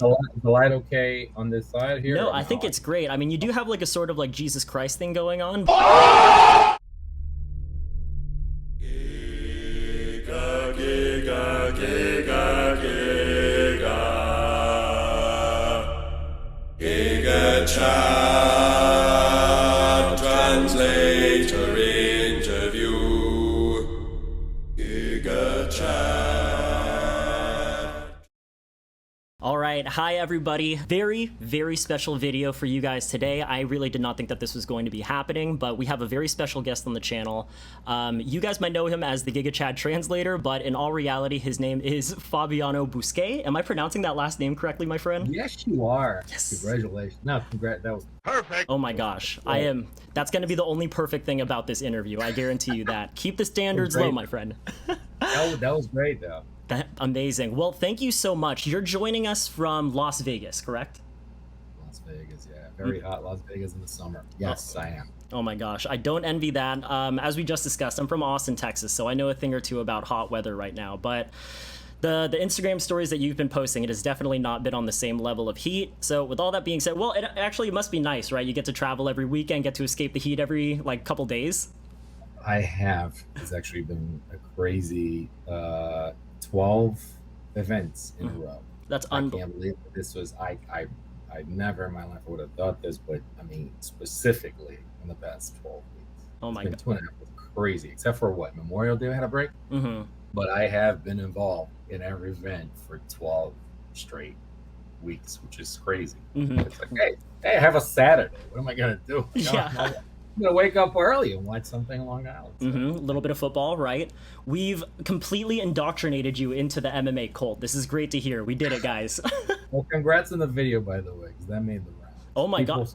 The light okay on this side here? No, Or I no? think it's great. I mean, you do have like a sort of like Jesus Christ thing going on. Giga, giga, giga, giga. Giga chat, translator interview. Giga chat. All right, hi everybody. Very, very special video for you guys today. I really did not think that this was going to be happening, but we have a very special guest on the channel. You guys might know him as the Giga Chad Translator, but in all reality, his name is Fabiano Buskei. Am I pronouncing that last name correctly, my friend? Yes, you are. Yes. Congratulations. No, congrats. That was Perfect. Oh my gosh, I am. That's going to be the only perfect thing about this interview. I guarantee you that. Keep the standards low, my friend. that was great though. Amazing. Well, thank you so much. You're joining us from Las Vegas, correct? Las Vegas, yeah, very hot Las Vegas in the summer. Yes, I am. Oh my gosh, I don't envy that. As we just discussed, I'm from Austin, Texas, so I know a thing or two about hot weather right now, but the Instagram stories that you've been posting, it has definitely not been on the same level of heat. So with all that being said, well, it actually must be nice, right? You get to travel every weekend, get to escape the heat every like couple days. I have. It's actually been a crazy 12 events in a row. That's I unbelievable. can't believe that this was I never in my life would have thought this, but I mean specifically in the past 12 weeks. Oh my It's god. been 2.5 weeks. Crazy, except for what, Memorial Day I had a break. Mm-hmm. But I have been involved in every event for 12 straight weeks, which is crazy. Mm-hmm. It's like, hey, I have a Saturday. What am I gonna do? You know, Yeah. I'm gonna wake up early and watch something on Long Island. So. Mm-hmm. A little bit of football, right? We've completely indoctrinated you into the MMA cult. This is great to hear. We did it, guys. Well, congrats on the video, by the way, because that made the round. Oh my god.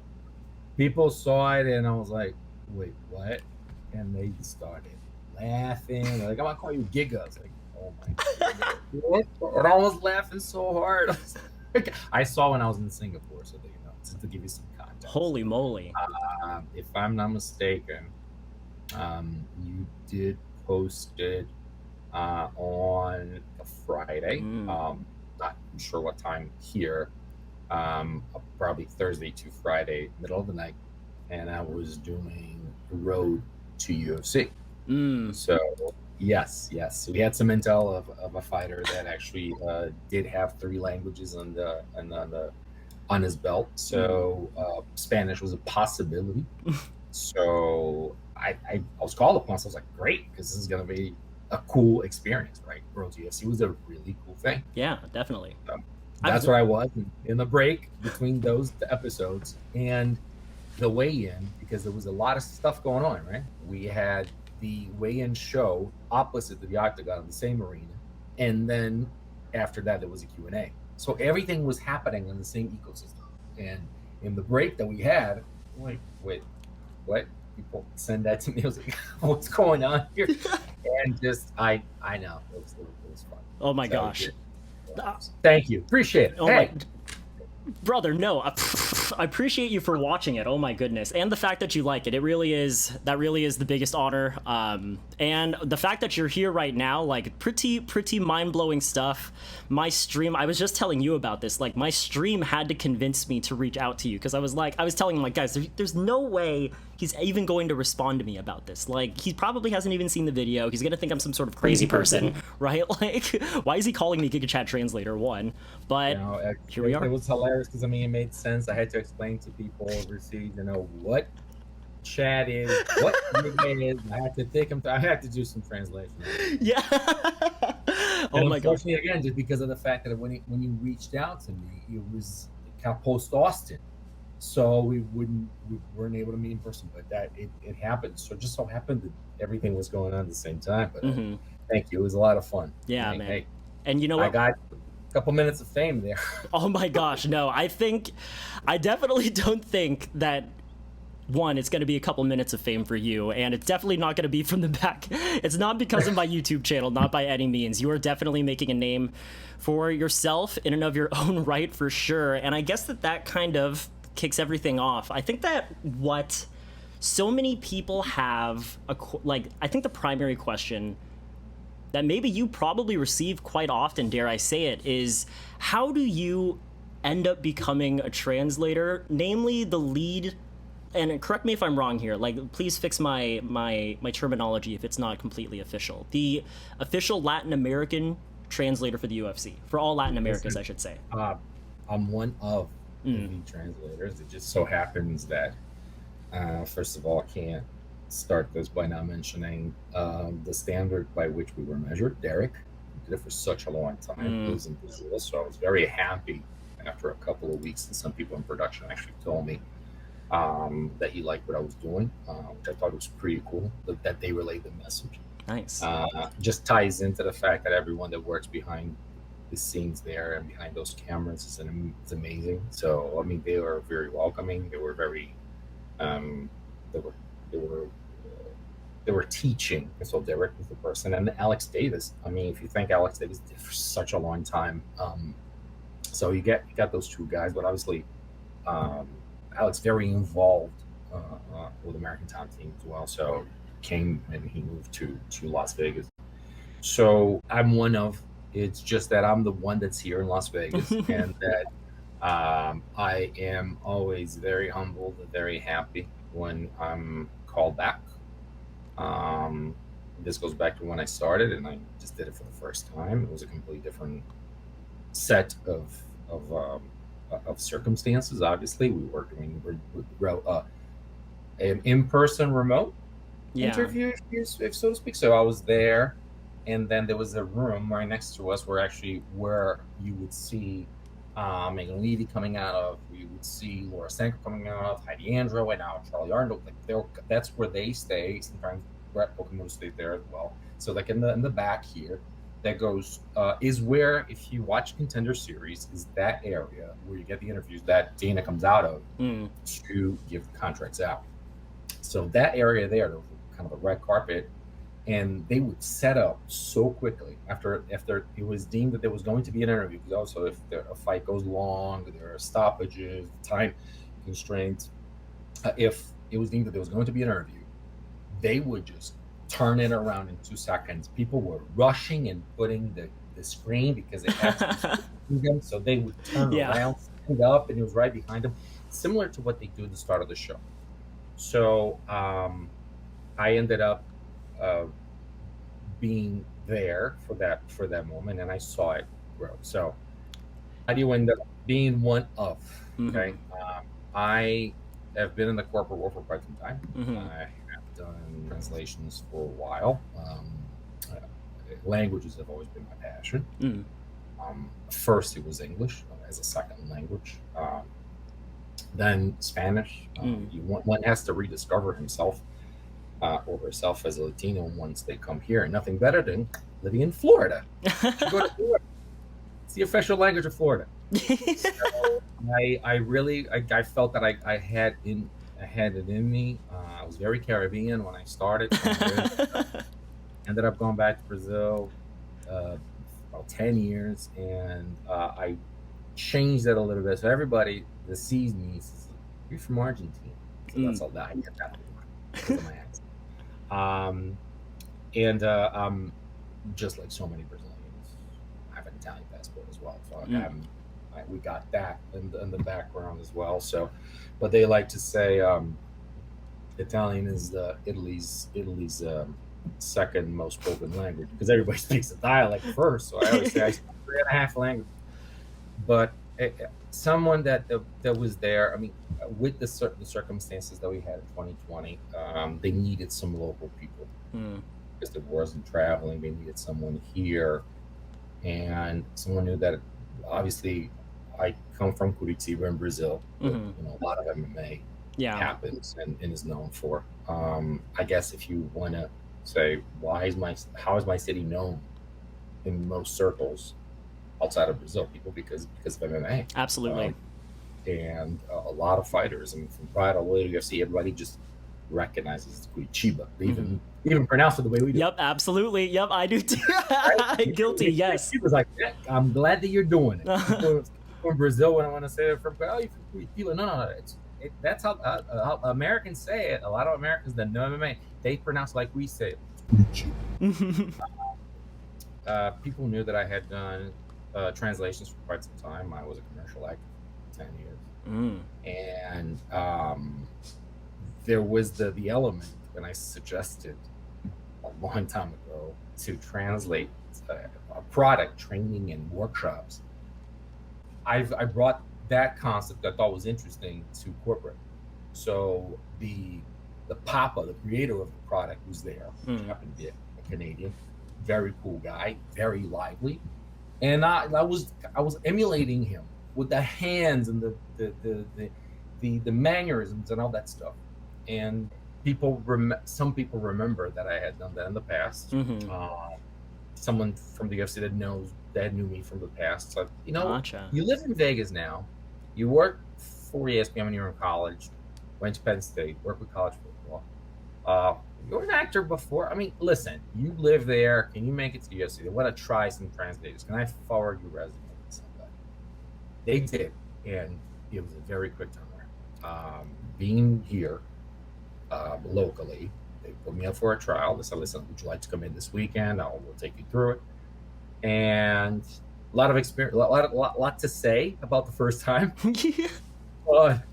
People saw it and I was like, wait, what? And they started laughing. They're like, I'm gonna call you Giga. I was like, oh my god. And I was laughing so hard. I saw when I was in Singapore, so that you know, just to give you some context. Holy moly. If I'm not mistaken, you did post it on a Friday. Not sure what time here. Probably Thursday to Friday, middle of the night, and I was doing the road to UFC. So yes, we had some intel of a fighter that actually did have 3 languages on his belt. So Spanish was a possibility. So I was called upon. So I was like, great, because this is gonna be a cool experience, right? Road to UFC was a really cool thing. Yeah, definitely. That's where I was in the break between those episodes and the weigh-in, because there was a lot of stuff going on, right? We had the weigh-in show opposite to the octagon in the same arena, and then after that there was a Q&A. So everything was happening in the same ecosystem. And in the break that we had, I'm like, wait, what? People send that to me. I was like, what's going on here? And just I know it was fun. Oh my gosh. Thank you. Appreciate it. Oh my brother, no. I appreciate you for watching it. Oh my goodness. And the fact that you like it. That really is the biggest honor. And the fact that you're here right now, like pretty mind-blowing stuff. My stream, I was just telling you about this, like my stream had to convince me to reach out to you, because I was telling him, like, guys, there's no way he's even going to respond to me about this. Like, he probably hasn't even seen the video. He's gonna think I'm some sort of crazy person, right? Like, why is he calling me Giga Chat Translator 1? But here we are. It was hilarious because I mean, it made sense. I had to explain to people overseas, you know, what chat is, what Giga is. I had to take him. I had to do some translation. Yeah. Oh my god. Unfortunately, again, just because of the fact that when you reached out to me, it was post Austin, so we weren't able to meet in person. But that it happened. So it just so happened that everything was going on at the same time. But thank you. It was a lot of fun. Yeah, man. Hey, and you know what? I got a couple minutes of fame there. Oh my gosh, no. I definitely don't think that, one, it's going to be a couple minutes of fame for you, and it's definitely not going to be from the back. It's not because of my YouTube channel, not by any means. You are definitely making a name for yourself in and of your own right, for sure. And I guess that kind of kicks everything off. I think that what so many people have, I think the primary question that maybe you probably receive quite often, dare I say it, is how do you end up becoming a translator, namely the lead. And correct me if I'm wrong here. Like, please fix my terminology if it's not completely official. The official Latin American translator for the UFC, for all Latin Americans, I should say. I'm one of the translators. It just so happens that, first of all, I can't start this by not mentioning the standard by which we were measured. Derek did it for such a long time. He was in Brazil, so I was very happy after a couple of weeks, and some people in production actually told me that he liked what I was doing, which I thought was pretty cool, that they relayed the message. Nice. Just ties into the fact that everyone that works behind the scenes there and behind those cameras is amazing. So, I mean, they were very welcoming. They were very, they were teaching. So Derek was the person, and Alex Davis. I mean, if you think Alex Davis did for such a long time, so you got those two guys, but obviously, Alex very involved with American Top Team as well. So came and he moved to Las Vegas. So I'm one of. It's just that I'm the one that's here in Las Vegas, and that I am always very humbled and very happy when I'm called back. This goes back to when I started, and I just did it for the first time. It was a completely different set of circumstances. Obviously, we were doing an in-person remote interview, if so to speak. So I was there. And then there was a room right next to us where you would see Megan Levy coming out of, we would see Laura Sanko coming out of, Heidi Andro, and now Charlie Arnold. Like that's where they stay. Sometimes Brett Pokemon stayed there as well. So like in the back here, that goes is where, if you watch Contender Series, is that area where you get the interviews that Dana comes out of to give the contracts out. So that area there, kind of the red carpet. And they would set up so quickly after it was deemed that there was going to be an interview. Because also, if a fight goes long, there are stoppages, time constraints. If it was deemed that there was going to be an interview, they would just turn it around in 2 seconds. People were rushing and putting the screen because they had to them, so they would turn around, stand up, and it was right behind them, similar to what they do at the start of the show. So I ended up being there for that moment, and I saw it grow. So how do you end up being one of? Okay, I have been in the corporate world for quite some time. I have done translations for a while. Languages have always been my passion. First, it was English as a second language. Then Spanish. One has to rediscover himself or herself as a Latino once they come here. And nothing better than living in Florida. Go to Florida. It's the official language of Florida. So I felt that I had it in me. I was very Caribbean when I started. Ended up going back to Brazil about 10 years, and I changed that a little bit. So everybody that sees me says, "You're from Argentina." So that's all that I get that because of my accent. I'm just like so many Brazilians, I have an Italian passport as well. So we got that in the background as well. So, but they like to say Italian is Italy's second most spoken language because everybody speaks a dialect first. So I always say I speak 3.5 languages. But someone that was there, I mean, with the circumstances that we had in 2020, they needed some local people because there wasn't traveling. They needed someone here, and someone knew that. Obviously, I come from Curitiba in Brazil. But, a lot of MMA happens and is known for. I guess if you want to say how is my city known in most circles outside of Brazil, people because of MMA. Absolutely. And a lot of fighters, I mean, from Pride all the way to UFC, everybody just recognizes Curitiba. They even pronounce it the way we do. Yep, absolutely. Yep, I do too. Right? Guilty, yes. He was like, I'm glad that you're doing it. People from Brazil, when I want to say it, you're from Curitiba. No. That's how Americans say it. A lot of Americans that know MMA, they pronounce it like we say it. People knew that I had done translations for quite some time. I was a commercial actor And there was the element when I suggested a long time ago to translate a product training and workshops. I brought that concept I thought was interesting to corporate. So the Papa, the creator of the product, was there. Happened to be a Canadian, very cool guy, very lively, and I was emulating him with the hands and the mannerisms and all that stuff. And some people remember that I had done that in the past. Someone from the UFC that knew me from the past. So, Gotcha. You live in Vegas now. You work for ESPN when you were in college. Went to Penn State. Worked with college football. You were an actor before. I mean, listen. You live there. Can you make it to the UFC? They want to try some translators. Can I forward your resume to somebody? They did, and it was a very quick turnaround. Being here locally, they put me up for a trial. They said, "Listen, would you like to come in this weekend? We'll take you through it." And a lot of experience, a lot to say about the first time. But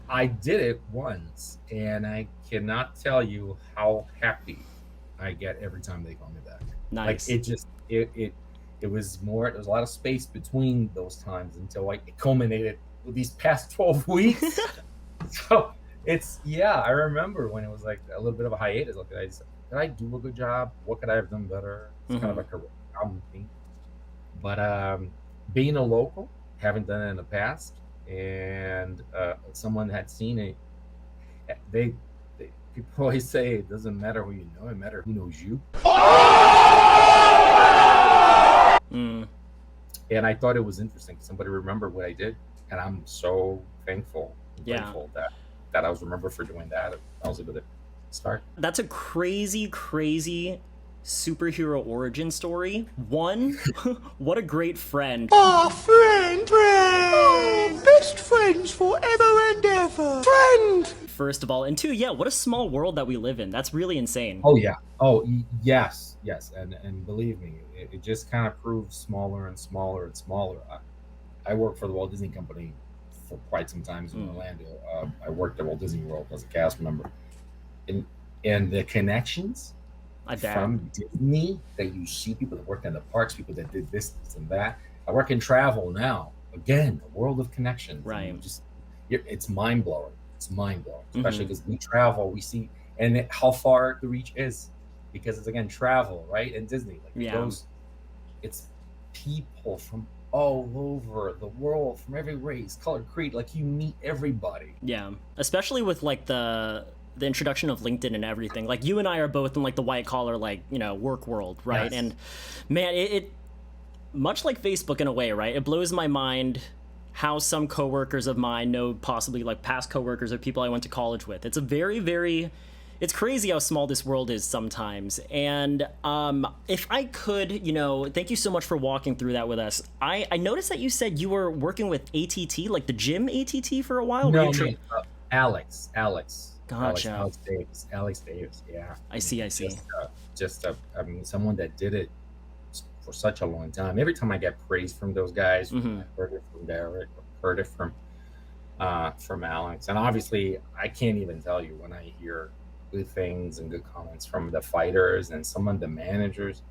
I did it once, and I cannot tell you how happy I get every time they call me back. Nice. Like it was more. There was a lot of space between those times until it culminated with these past 12 weeks. So I remember when it was like a little bit of a hiatus. Like, did I do a good job? What could I have done better? It's kind of a career thing. But being a local, haven't done it in the past, and someone had seen it. People always say it doesn't matter who you know; it matters who knows you. And I thought it was interesting. Somebody remembered what I did, and I'm so thankful, grateful that I was remembered for doing that. I was able to start. That's a crazy superhero origin story. One, what a great friend. Oh, friend! Oh, best friends forever and ever. Friend! First of all, and two, what a small world that we live in. That's really insane. Oh yeah. Oh yes. And believe me, it just kind of proves smaller and smaller and smaller. I worked for the Walt Disney Company for quite some time in Orlando. I worked at Walt Disney World as a cast member, and the connections from Disney that you see, people that worked in the parks, people that did this and that. I work in travel now. Again, a world of connections. Right. It's mind blowing. It's mind blowing, especially because we travel, we see, and how far the reach is, because it's again travel, right? And Disney, it's people from all over the world, from every race, color, creed. Like, you meet everybody. Yeah, especially with like the introduction of LinkedIn and everything. Like, you and I are both in like the white collar, work world, right? Yes. And man, it much like Facebook in a way, right? It blows my mind how some coworkers of mine know possibly like past coworkers or people I went to college with. It's a it's crazy how small this world is sometimes. And if I could, thank you so much for walking through that with us. I noticed that you said you were working with ATT, like the gym ATT, for a while. No, Alex. Gotcha. Alex Davis. Yeah. I see. Someone that did it for such a long time. Every time I get praise from those guys, I heard it from Derek, heard it from Alex, and obviously I can't even tell you when I hear good things and good comments from the fighters and some of the managers.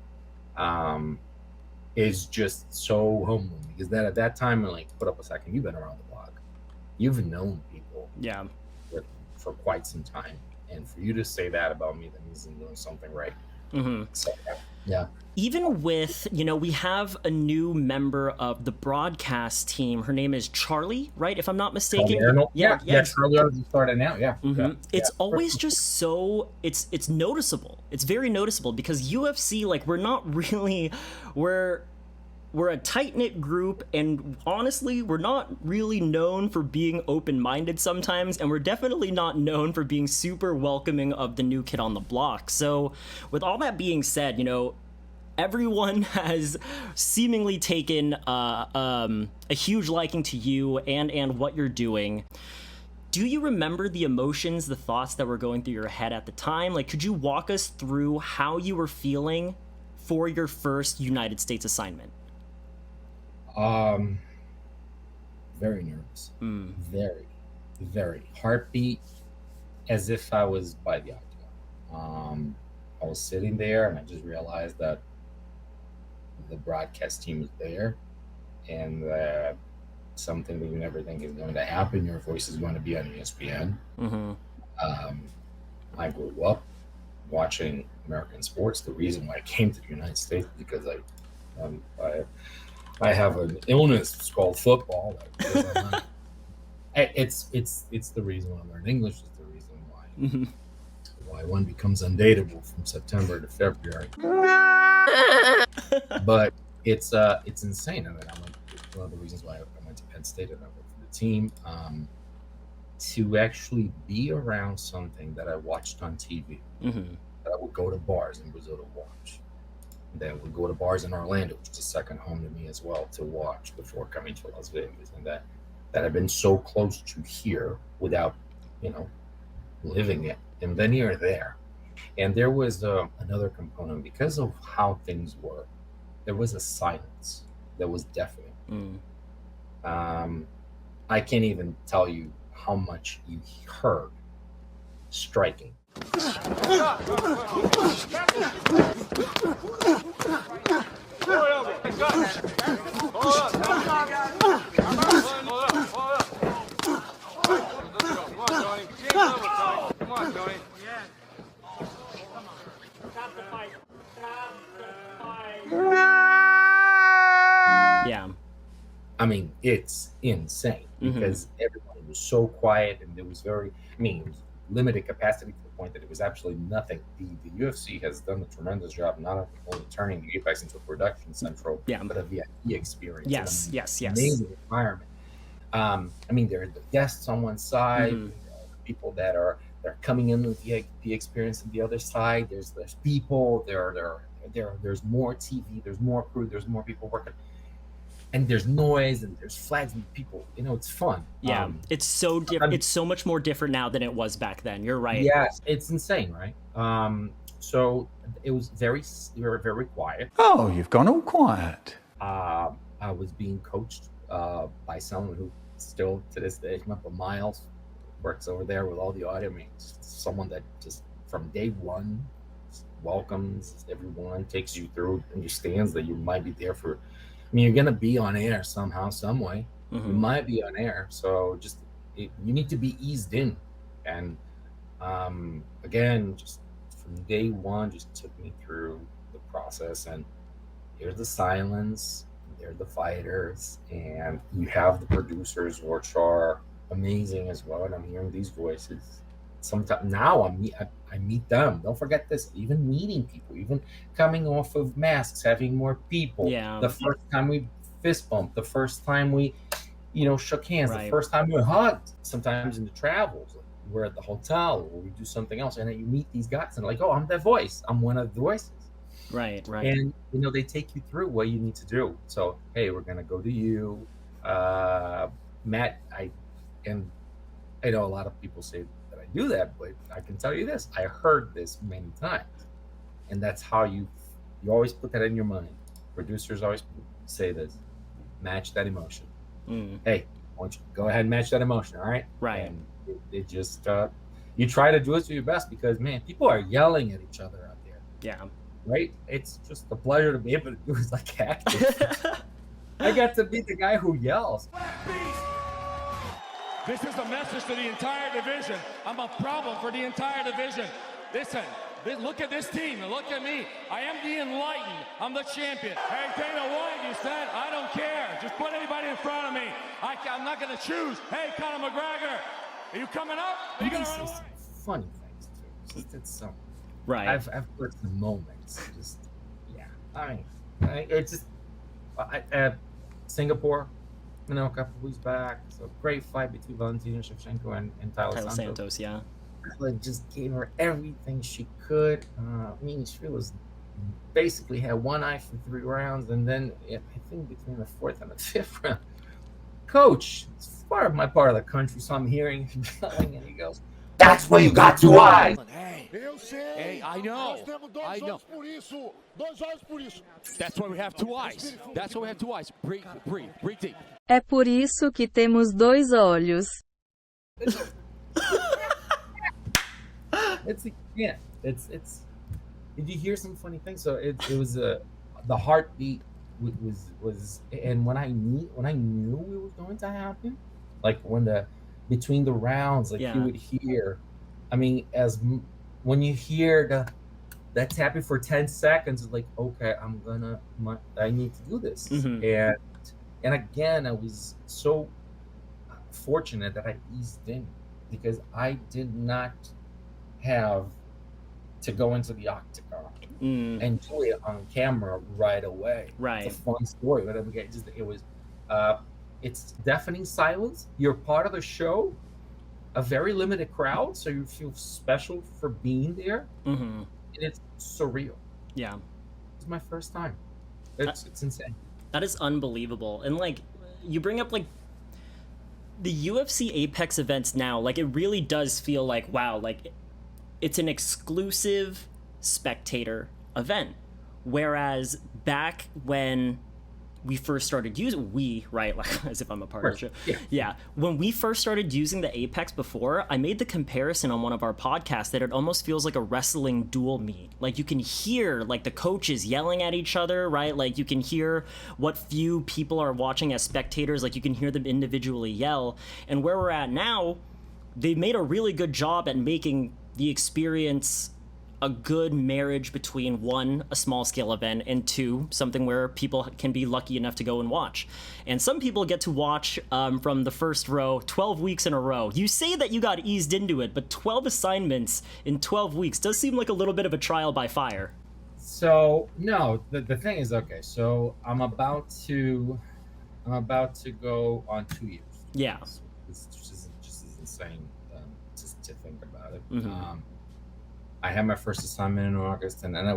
Is just so humbling, because that at that time, put up a second, you've been around the block, you've known people, for quite some time, and for you to say that about me, that means I'm doing something right. So, yeah. Even with, we have a new member of the broadcast team. Her name is Charlie, right? If I'm not mistaken. Yeah. Charlie already started now. Yeah. It's always just so it's noticeable. It's very noticeable, because UFC, we're not really, we're a tight-knit group, and honestly, we're not really known for being open-minded sometimes, and we're definitely not known for being super welcoming of the new kid on the block. So with all that being said, everyone has seemingly taken a huge liking to you and what you're doing. Do you remember the emotions, the thoughts that were going through your head at the time? Could you walk us through how you were feeling for your first United States assignment? very nervous, very, very heartbeat, as if I was by the octagon. I was sitting there, and I just realized that the broadcast team is there, and that something that you never think is going to happen. Your voice is going to be on ESPN. I grew up watching American sports. The reason why I came to the United States because I have an illness. It's called football. It's the reason why I learned English. It's the reason why one becomes undateable from September to February. But it's insane. I mean, one of the reasons why I went to Penn State and I worked for the team. To actually be around something that I watched on TV. That I would go to bars in Brazil to watch. Then would go to bars in Orlando, which is a second home to me as well, to watch before coming to Las Vegas. And that I've been so close to here without, living it. And then you're there. And there was another component because of how things were. There was a silence that was deafening. I can't even tell you how much you heard striking. Yeah. I mean, it's insane because everyone was so quiet, and there was it was limited capacity to the point that it was actually nothing. The UFC has done a tremendous job not only turning the Apex into a production central, but a VIP experience. Yes. Amazing environment. There are the guests on one side, people that are coming in with the experience on the other side. There's people. There's more TV. There's more crew. There's more people working. And there's noise, and there's flags, and people. It's fun. Yeah, it's so different. It's so much more different now than it was back then. You're right. Yes, it's insane, right? So it was very quiet. Oh, you've gone all quiet. I was being coached by someone who still to this day, Miles, works over there with all the audio. Someone that just from day one welcomes everyone, takes you through, understands that you might be there for. You're going to be on air somehow, some way. You might be on air. So you need to be eased in. And again, just from day one, just took me through the process. And here's the silence. They're the fighters. And you have the producers, which are amazing as well. And I'm hearing these voices. Sometimes now I meet them. Don't forget this. Even meeting people, even coming off of masks, having more people. Yeah. The first time we fist bumped, the first time we, shook hands, Right. the first time we hugged. Sometimes in the travels, we're at the hotel or we do something else, and then you meet these guys and like, oh, I'm that voice. I'm one of the voices. Right. And they take you through what you need to do. So hey, we're gonna go to you, Matt. I know a lot of people say that I do that, but I can tell you this: I heard this many times, and that's how you always put that in your mind. Producers always say this: match that emotion. Hey, why don't you go ahead and match that emotion? All right, Right. And it just you try to do it to your best because man, people are yelling at each other out there. Yeah. Right? It's just a pleasure to be able to do it like acting. I got to be the guy who yells. This is a message to the entire division. I'm a problem for the entire division. Listen, look at this team and look at me. I am the enlightened. I'm the champion. Hey, Dana White, you said, I don't care. Just put anybody in front of me. I'm not going to choose. Hey, Conor McGregor, are you coming up? Are you going to run away? Funny things, too. It's so... Right. I've heard the moments. Just, yeah. It's just... Singapore, a couple weeks back. So great fight between Valentina Shevchenko and Tyler Santos, yeah. Just gave her everything she could. She was basically had one eye for 3 rounds, and then I think between the 4th and the 5th round, coach, it's my part of the country, so I'm hearing him yelling, and he goes, That's why you got 2 eyes. Eu sei. Hey, I know. Nós temos dois olhos por isso. 2 olhos por isso. That's why we have 2 eyes. That's why we have 2 eyes. Breathe, breathe, breathe deep. É por isso que temos 2 olhos. It's yeah. It's. Did you hear some funny things? So it was the heartbeat was, and when I knew it was going to happen, like between the rounds, like you would hear. I mean, when you hear that tapping for 10 seconds, it's like, okay, I need to do this. Mm-hmm. And again, I was so fortunate that I eased in, because I did not have to go into the octagon and do it on camera right away. Right. It's a fun story, but it was it's deafening silence. You're part of the show, a very limited crowd, so you feel special for being there. Mm-hmm. And it's surreal. Yeah. It's my first time. It's insane. That is unbelievable. And like, you bring up like the UFC Apex events now, like it really does feel like, wow, like it's an exclusive spectator event. Whereas back when we first started using, right, like as if I'm a part of the show. Yeah. When we first started using the Apex before, I made the comparison on one of our podcasts that it almost feels like a wrestling dual meet. Like you can hear like the coaches yelling at each other, right? Like you can hear what few people are watching as spectators, like you can hear them individually yell. And where we're at now, they've made a really good job at making the experience a good marriage between 1, a small scale event, and 2, something where people can be lucky enough to go and watch. And some people get to watch from the first row 12 weeks in a row. You say that you got eased into it, but 12 assignments in 12 weeks does seem like a little bit of a trial by fire. So no, the thing is, okay, so I'm about to go on 2 years. Yeah. It's just insane to think about it. Mm-hmm. I had my first assignment in August, and then I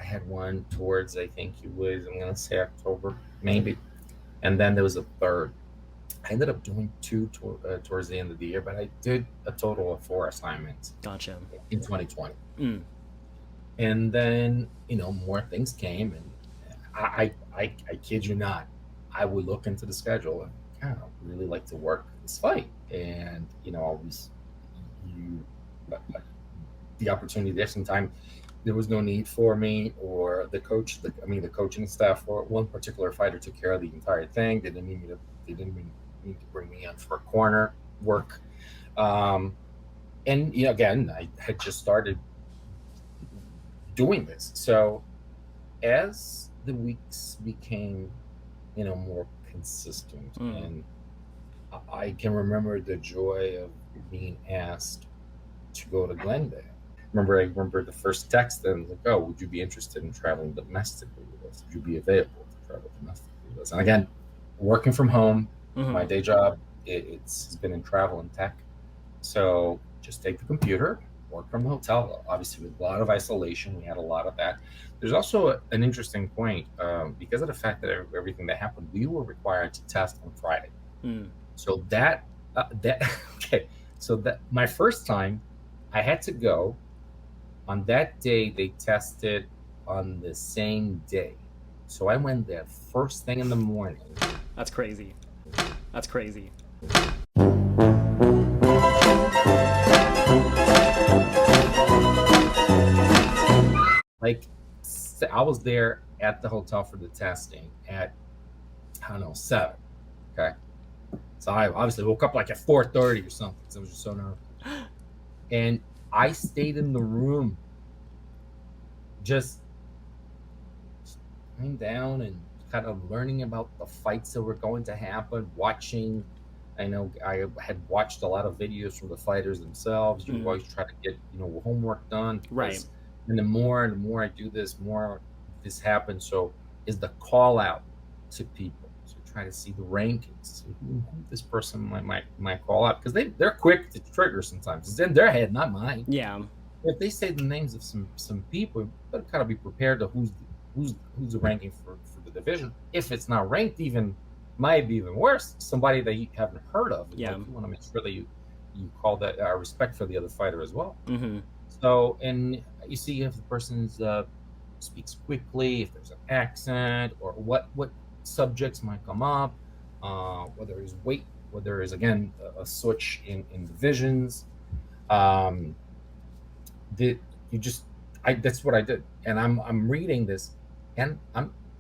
had one towards, I think it was, I'm going to say October, maybe. And then there was a third. I ended up doing 2 towards the end of the year, but I did a total of 4 assignments. Gotcha. In 2020. And then, more things came, and I kid you not, I would look into the schedule and kind of really like to work this fight. And, always the opportunity there. Sometimes there was no need for me or the coaching staff for one particular fighter took care of the entire thing. They didn't need to bring me in for corner work. And again, I had just started doing this. So as the weeks became, more consistent, and I can remember the joy of being asked to go to Glendale. I remember the first text, and like, oh, would you be interested in traveling domestically with us? Would you be available to travel domestically with us? And again, working from home, my day job, it's been in travel and tech. So just take the computer, work from the hotel, obviously with a lot of isolation. We had a lot of that. There's also an interesting point, because of the fact that everything that happened, we were required to test on Friday. So that my first time, I had to go. On that day, they tested on the same day. So I went there first thing in the morning. That's crazy. That's crazy. Like, I was there at the hotel for the testing at, 7. Okay. So I obviously woke up like at 4:30 or something. So I was just so nervous. And I stayed in the room just lying down and kind of learning about the fights that were going to happen, watching. I know I had watched a lot of videos from the fighters themselves. You always try to get, homework done. Right. And the more I do this, more this happens. So is the call out to people. So try to see the rankings, who this person might call out, because they're quick to trigger sometimes. It's in their head, not mine. Yeah. If they say the names of some people, you better kind of be prepared to who's the ranking for the division. If it's not ranked, might be even worse. Somebody that you haven't heard of. Yeah. Like, you want to make sure that you you call that respect for the other fighter as well. Mm-hmm. So, and you see if the person's speaks quickly, if there's an accent, or what subjects might come up, whether it's weight, whether it's again a switch in divisions. That's what I did, and I'm reading this, and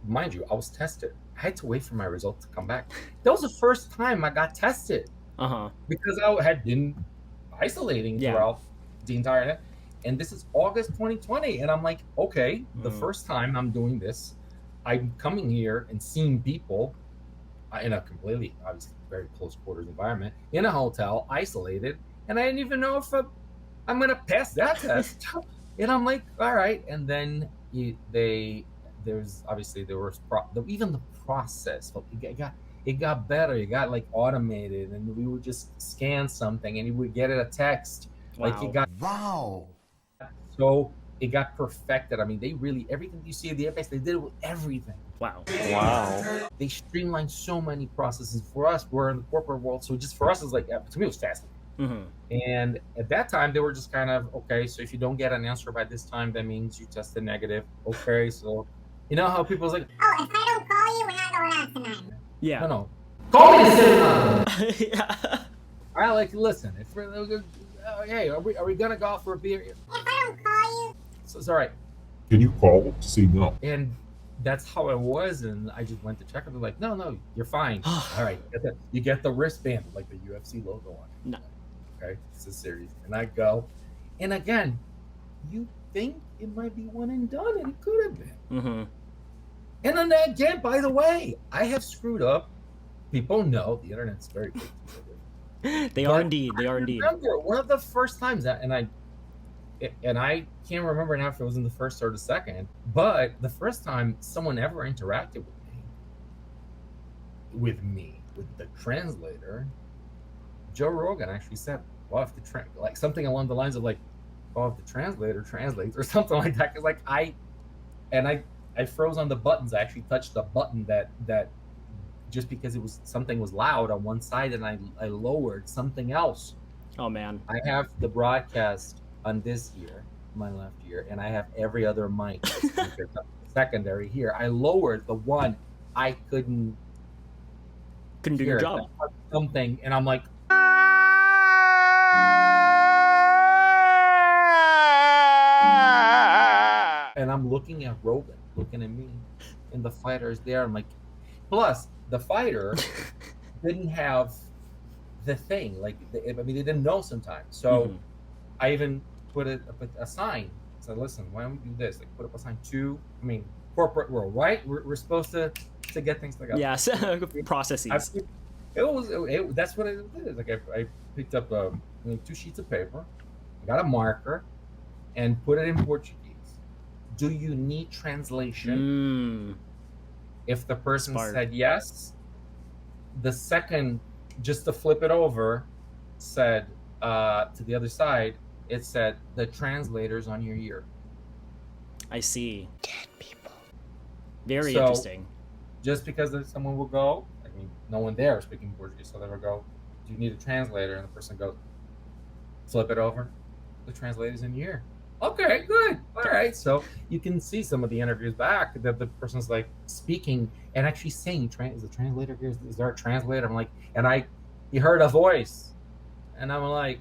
mind you, I was tested. I had to wait for my result to come back. That was the first time I got tested. Because I had been isolating throughout the entire night. And this is August 2020. And I'm like, okay, the first time I'm doing this, I'm coming here and seeing people in a completely, obviously, very close quarters environment, in a hotel, isolated. And I didn't even know if I'm going to pass that test. And I'm like, all right. And then there's obviously, even the process, it got better. It got like automated, and we would just scan something and you would get a text. Wow. Like it got so it got perfected. I mean, they really, everything you see in the FX, they did it with everything. Wow. They streamlined so many processes for us. We're in the corporate world, so just for us, it's like, to me, it was fascinating. And at that time, they were just kind of, okay, so if you don't get an answer by this time, that means you tested negative. Okay, so you know how people's like, oh, if I don't call you, we're not going out tonight. Yeah. No. Call me to yeah. I like, listen, if we're, hey, are we gonna go out for a beer? If I don't call you, so it's all right. Can you call to see no? And that's how it was, and I just went to check, and they're like, no, you're fine. All right, you get the wristband, like the UFC logo on it. No. Okay, it's a series, and I go, and again, you think it might be one and done, and it could have been. And then again, by the way, I have screwed up. People know the internet's very quick. They are indeed. I remember one of the first times that, and I can't remember now if it was in the first or the second, but the first time someone ever interacted with the translator, Joe Rogan actually said, well, if like something along the lines of like, well, if the translator translates or something like that, because like I froze on the buttons. I actually touched the button that just because something was loud on one side, and I lowered something else. Oh man. I have the broadcast on this ear, my left ear, and I have every other mic secondary here. I lowered the one I couldn't do your job. Something, and I'm like, and I'm looking at Rogan, looking at me, and the fighter's there. I'm like, plus the fighter didn't have the thing, like, they didn't know sometimes. So I even put a sign. So listen, why don't we do this? Like, put up a sign corporate world, right? We're supposed to get things together. Yes, processes. That's what it did. Like I picked up 2 sheets of paper, got a marker, and put it in Portuguese. Do you need translation? If the person said yes, the second, just to flip it over, said to the other side, it said the translator's on your ear. I see. Dead people. Very interesting. Just because someone will go, no one there speaking Portuguese, so they will go, do you need a translator? And the person goes, flip it over, the translator's in your ear. Okay, good. All right. So you can see some of the interviews back that the person's like speaking and actually saying, is the translator here? Is there a translator? I'm like, and you heard a voice, and I'm like,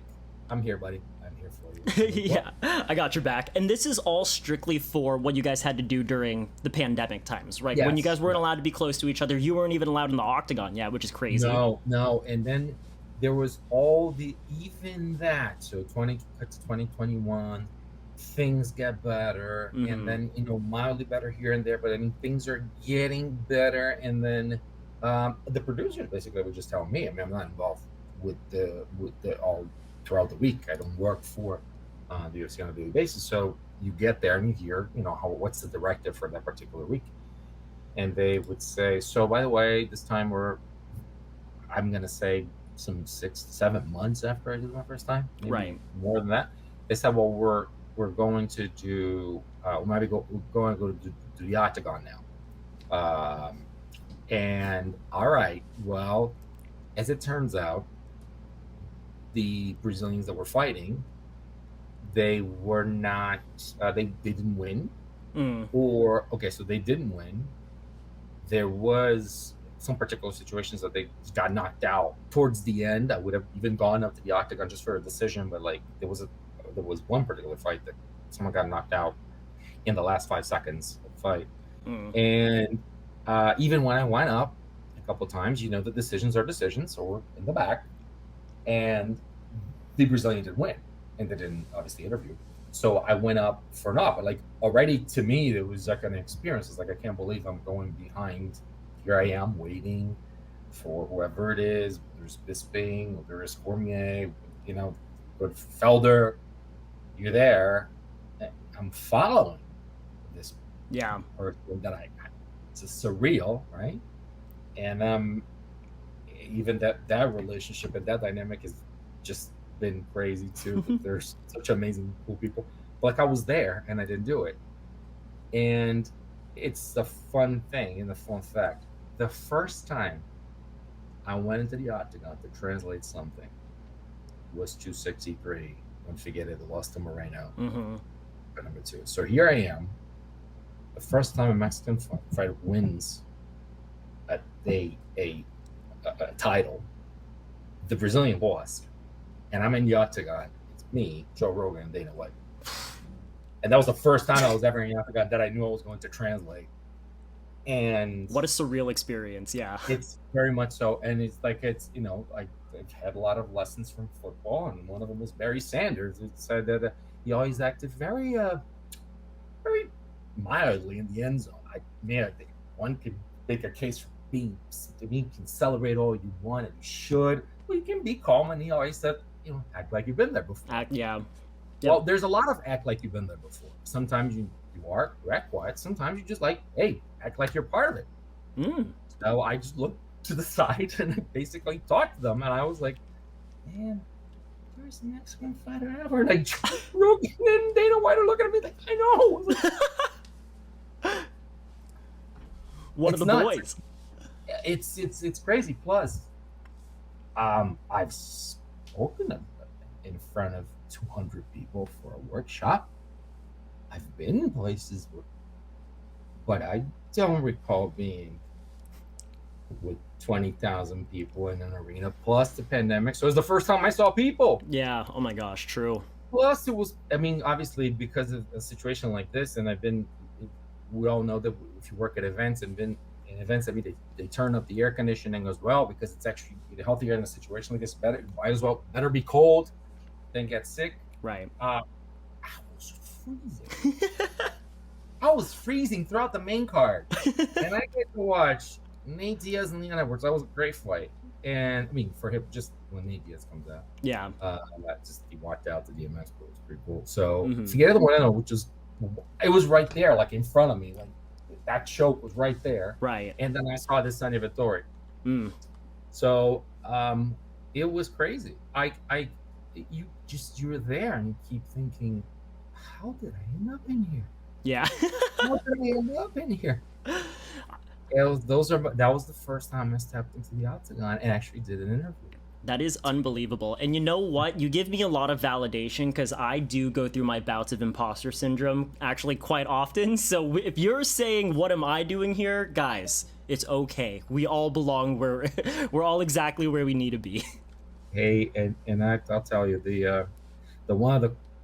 I'm here, buddy. I'm here for you. Yeah, I got your back. And this is all strictly for what you guys had to do during the pandemic times, right? Yes. When you guys weren't allowed to be close to each other, you weren't even allowed in the octagon. Yeah, which is crazy. No. And then there was even that. So 2021. Things get better, and then mildly better here and there, but things are getting better. And then the producers basically were just telling me, I'm not involved with the all throughout the week. I don't work for the UFC on a daily basis, so you get there and you hear what's the directive for that particular week, and they would say, so by the way, this time I'm gonna say some 6-7 months after I did my first time, maybe right, more than that. They said, well, we're going to do, we're going to go to the octagon now. And all right, well, as it turns out, the Brazilians that were fighting, they were not, they didn't win. Or, okay, so they didn't win. There was some particular situations that they got knocked out towards the end. I would have even gone up to the octagon just for a decision, but like there was one particular fight that someone got knocked out in the last 5 seconds of the fight. And even when I went up a couple times, you know, the decisions are decisions, so we're in the back, and the Brazilian did win, and they didn't obviously interview. So I went up for an op, but like already to me, it was like an experience. It's like, I can't believe I'm going behind. Here I am waiting for whoever it is. There's Bisping, there is Cormier, you know, but Felder, you're there. I'm following this person that it's a surreal, right? And even that relationship and that dynamic has just been crazy too. There's such amazing cool people. But like I was there and I didn't do it. And it's the fun thing and the fun fact. The first time I went into the octagon to translate something was 263 when Figueiredo lost to Moreno. Number 2. So here I am. The first time a Mexican fighter wins a title, the Brazilian lost, and I'm in the octagon. It's me, Joe Rogan, and Dana White. And that was the first time I was ever in the octagon that I knew I was going to translate. And what a surreal experience. Yeah, it's very much so. And it's like, it's, you know, I've had a lot of lessons from football, and one of them was Barry Sanders. It said that he always acted very mildly in the end zone. I think one could make a case for being, you can celebrate all you want, and you should. Well, you can be calm, and he always said, you know, act like you've been there before. Well, there's a lot of act like you've been there before. Sometimes you act quiet. Sometimes you just like, hey, act like you're part of it. So I just looked to the side and basically talked to them, and I was like, man, where's the Mexican fighter ever? And like, Rogan and Dana White are looking at me like, I know. One of the boys. It's crazy. Plus, I've spoken in front of 200 people for a workshop. I've been in places but I don't recall being with 20,000 people in an arena, plus the pandemic. So it was the first time I saw people. Yeah. Oh my gosh. True. Plus it was, I mean, obviously because of a situation like this, and we all know that if you work at events and been in events, I mean, they turn up the air conditioning as well, because it's actually healthier in a situation like this. Better be cold than get sick. Right. I was freezing. I was freezing throughout the main card, and I get to watch Nate Diaz and Leon Edwards. That was a great fight, and I mean, for him, just when Nate Diaz comes out, he walked out to DMX, but it was pretty cool. So Figueiredo Moreno, it was right there, like in front of me, like that choke was right there, right, and then I saw this Sonny Vittori. So it was crazy. You were there and you keep thinking, how did I end up in here? Yeah. How did I end up in here? That was the first time I stepped into the octagon and actually did an interview. That is unbelievable. And you know what? You give me a lot of validation, because I do go through my bouts of imposter syndrome actually quite often. So if you're saying, what am I doing here? Guys, it's okay. We all belong where we're all exactly where we need to be. Hey, and I'll tell you,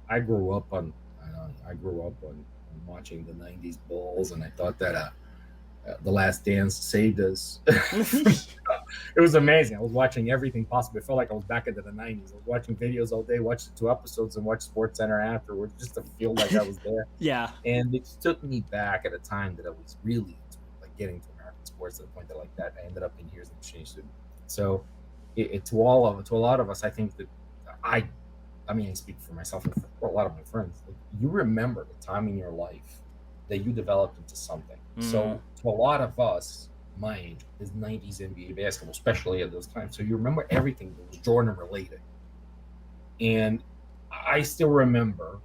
I grew up on watching the 90s Bulls, and I thought that The Last Dance saved us. It was amazing. I was watching everything possible. It felt like I was back into the 90s. I was watching videos all day, watched the 2 episodes, and watched SportsCenter afterwards, just to feel like I was there. Yeah. And it took me back at a time that I was really like getting to American sports, to the point that like that I ended up in Here's the Exchange student. So to a lot of us, I think that I speak for myself and for a lot of my friends. Like, you remember the time in your life that you developed into something. So to a lot of us, my age, is 90s NBA basketball, especially at those times. So you remember everything that was Jordan related. And I still remember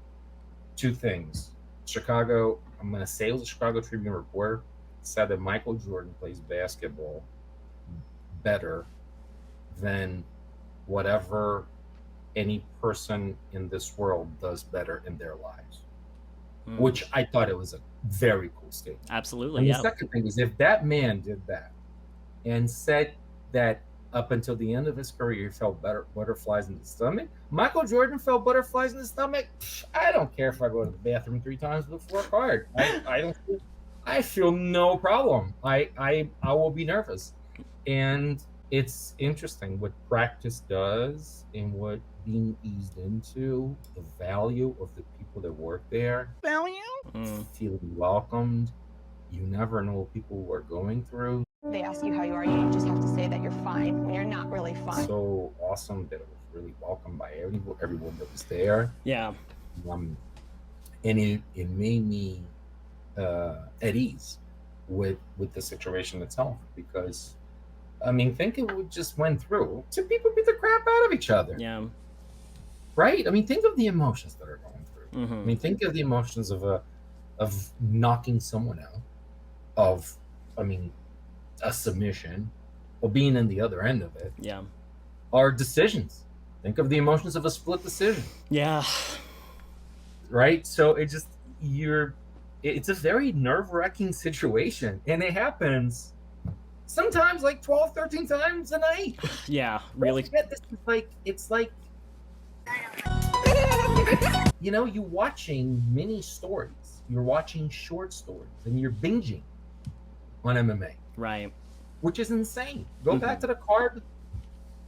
2 things. Chicago, I'm going to say it was a Chicago Tribune reporter, said that Michael Jordan plays basketball better than whatever any person in this world does better in their lives, which I thought it was a very cool statement. Absolutely, and yeah. the second thing is, if that man did that and said that up until the end of his career he felt butterflies in the stomach, Michael Jordan felt butterflies in the stomach, I don't care if I go to the bathroom 3 times before a card. I feel no problem. I will be nervous. And it's interesting what practice does and what being eased into, the value of the people that work there, feeling welcomed. You never know what people are going through. They ask you how you are, you just have to say that you're fine when you're not really fine. So awesome that it was really welcomed by everyone that was there. Yeah. And it made me at ease with the situation itself, because I mean, think of what just went through. 2 people beat the crap out of each other. Yeah. Right? I mean, think of the emotions that are going through. Mm-hmm. I mean, think of the emotions of knocking someone out, of, I mean, a submission, or being in the other end of it. Yeah. Or decisions. Think of the emotions of a split decision. Yeah. Right? So it's a very nerve-wracking situation, and it happens sometimes like 12, 13 times a night. Yeah, really. It's like, you know, you're watching mini stories, you're watching short stories, and you're binging on MMA. Right. Which is insane. Go back to the card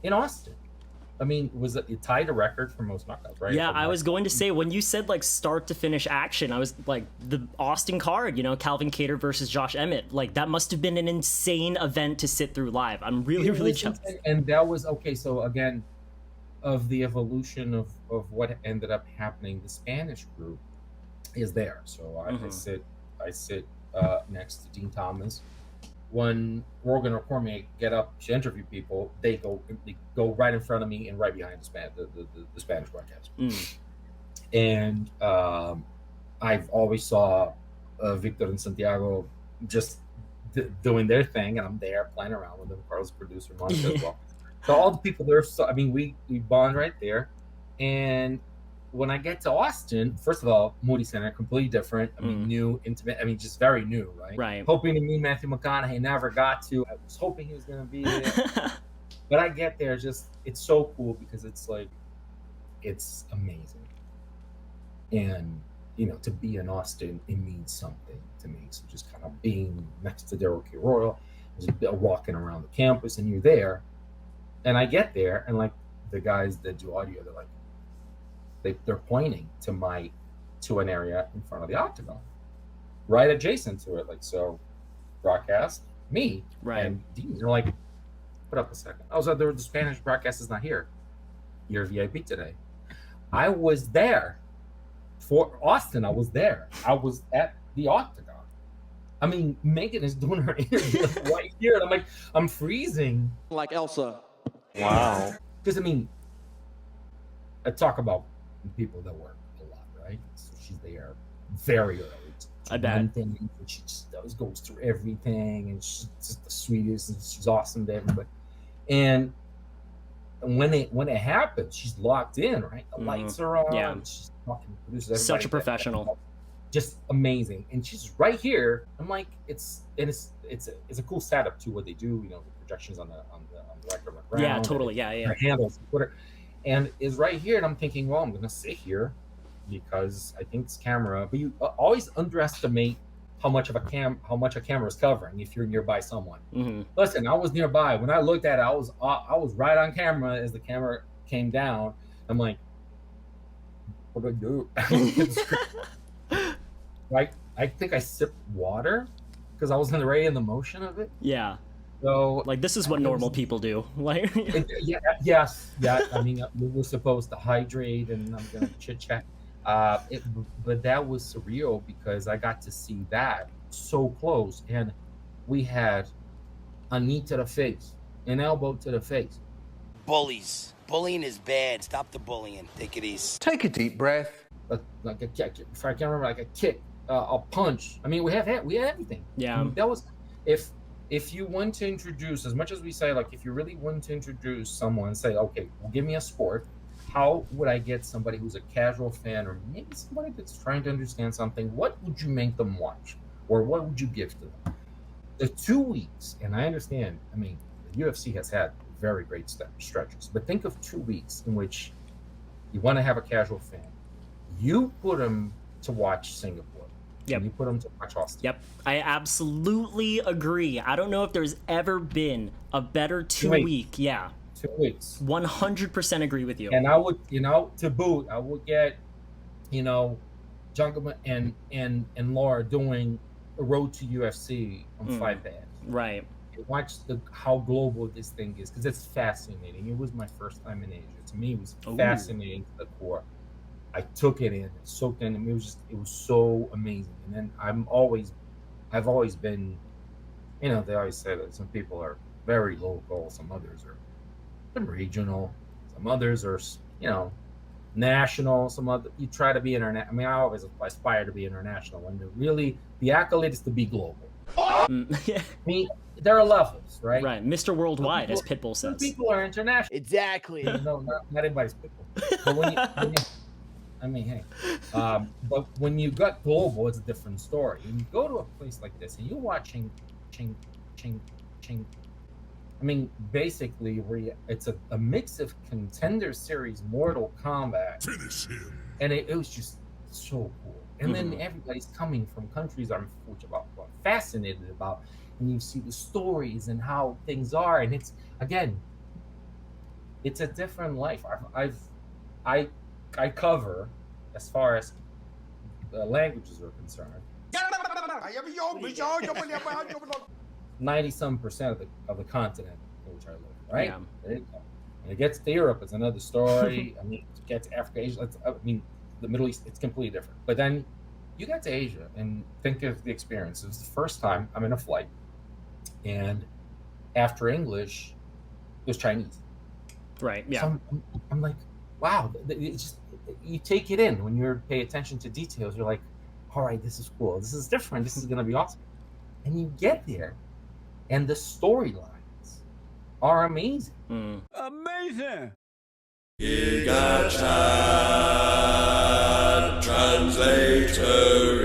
in Austin. I mean, it tied a record for most knockouts, right? Yeah, I was going to say, when you said like start to finish action, I was like, the Austin card, you know, Calvin Kattar versus Josh Emmett, like that must have been an insane event to sit through live. I'm really jealous. And that was okay. So again, of the evolution of what ended up happening, the Spanish group is there. So I sit next to Dean Thomas. When Rogan or Cormier get up to interview people, they go right in front of me and right behind the Spanish broadcast. And I've always saw Victor and Santiago just doing their thing, and I'm there playing around with them. Carlos, producer, Monica as well. So all the people there. So I mean, we bond right there. And when I get to Austin, first of all, Moody Center, completely different. I mean, new, intimate. I mean, just very new, right? Right. Hoping to meet Matthew McConaughey, never got to. I was hoping he was going to be there. But I get there, it's so cool because it's like, it's amazing. And, you know, to be in Austin, it means something to me. So just kind of being next to Daryl K. Royal, just walking around the campus, and you're there. And I get there, and like the guys that do audio, they're like, they're pointing to an area in front of the octagon, right adjacent to it. Like, so broadcast me, right? And Dean, they're like, put up a second. I was like, the Spanish broadcast is not here. You're VIP today. I was there for Austin. I was there. I was at the octagon. I mean, Megan is doing her interview right here, and I'm like, I'm freezing. Like Elsa. Wow. Because I mean, I talk about people that work a lot, right? So she's there very early. I bet. And she just goes through everything, and she's just the sweetest, and she's awesome to everybody. And when it happens, she's locked in, right? The lights are on. Yeah. She's talking to producers. Such a professional. Just amazing. And she's right here. I'm like, it's a cool setup to what they do. You know, the projections on the record. Yeah, totally. Yeah. Her handles, Twitter. And is right here, and I'm thinking, well, I'm gonna sit here because I think it's camera. But you always underestimate how much a camera is covering if you're nearby someone. Listen, I was nearby. When I looked at it, I was right on camera as the camera came down. I'm like, what do I do? Right? I think I sipped water because I wasn't already in the motion of it. Yeah. So, like, this is what normal people do. Like, yes. I mean, we were supposed to hydrate, and I'm gonna chit chat. But that was surreal because I got to see that so close, and we had a knee to the face, an elbow to the face. Bullies. Bullying is bad. Stop the bullying. Take it easy. Take a deep breath. Like a kick. If I can remember, like a kick, a punch. I mean, we had everything. Yeah. I mean, that was if you want to introduce, as much as we say, like, if you really want to introduce someone, say, okay, well, give me a sport, how would I get somebody who's a casual fan, or maybe somebody that's trying to understand something? What would you make them watch, or what would you give to them? The 2 weeks, and I understand. I mean, the UFC has had very great stretches, but think of 2 weeks in which you want to have a casual fan. You put them to watch Singapore. Yep. You put them to watch Austin. Yep. I absolutely agree. I don't know if there's ever been a better 2 week. Yeah. 2 weeks. 100% agree with you. And I would, to boot, I would get, Jungle and Laura doing a road to UFC on Fight Pass. Right. Watch how global this thing is, because it's fascinating. It was my first time in Asia. To me, it was fascinating to the core. I took it in, soaked in, and it was so amazing. And then I've always been, they always say that some people are very local, some others are regional, some others are, national, some other, you try to be international. I mean, I always aspire to be international, when the accolade is to be global. Yeah. I mean, there are levels, right? Right. Mr. Worldwide, as Pitbull says. Some people are international. Exactly. No, not everybody's Pitbull. But when you hey. But when you got global, it's a different story. And you go to a place like this and you're watching ching. I mean, basically, it's a mix of Contender Series, Mortal Kombat. Finish him. And it was just so cool. And then everybody's coming from countries I'm fascinated about. And you see the stories and how things are. And it's a different life. I cover, as far as languages are concerned, 90% of the continent in which I live, right? Yeah. There you go. When it gets to Europe, it's another story. I mean, it gets to Africa, Asia, the Middle East, it's completely different. But then you get to Asia and think of the experience. It was the first time I'm in a flight, and after English, it was Chinese. Right, yeah. So I'm like, wow, it's just, you take it in when you pay attention to details. You're like, all right, this is cool. This is different. This is going to be awesome. And you get there, and the storylines are amazing. Amazing! Giga Chat Translator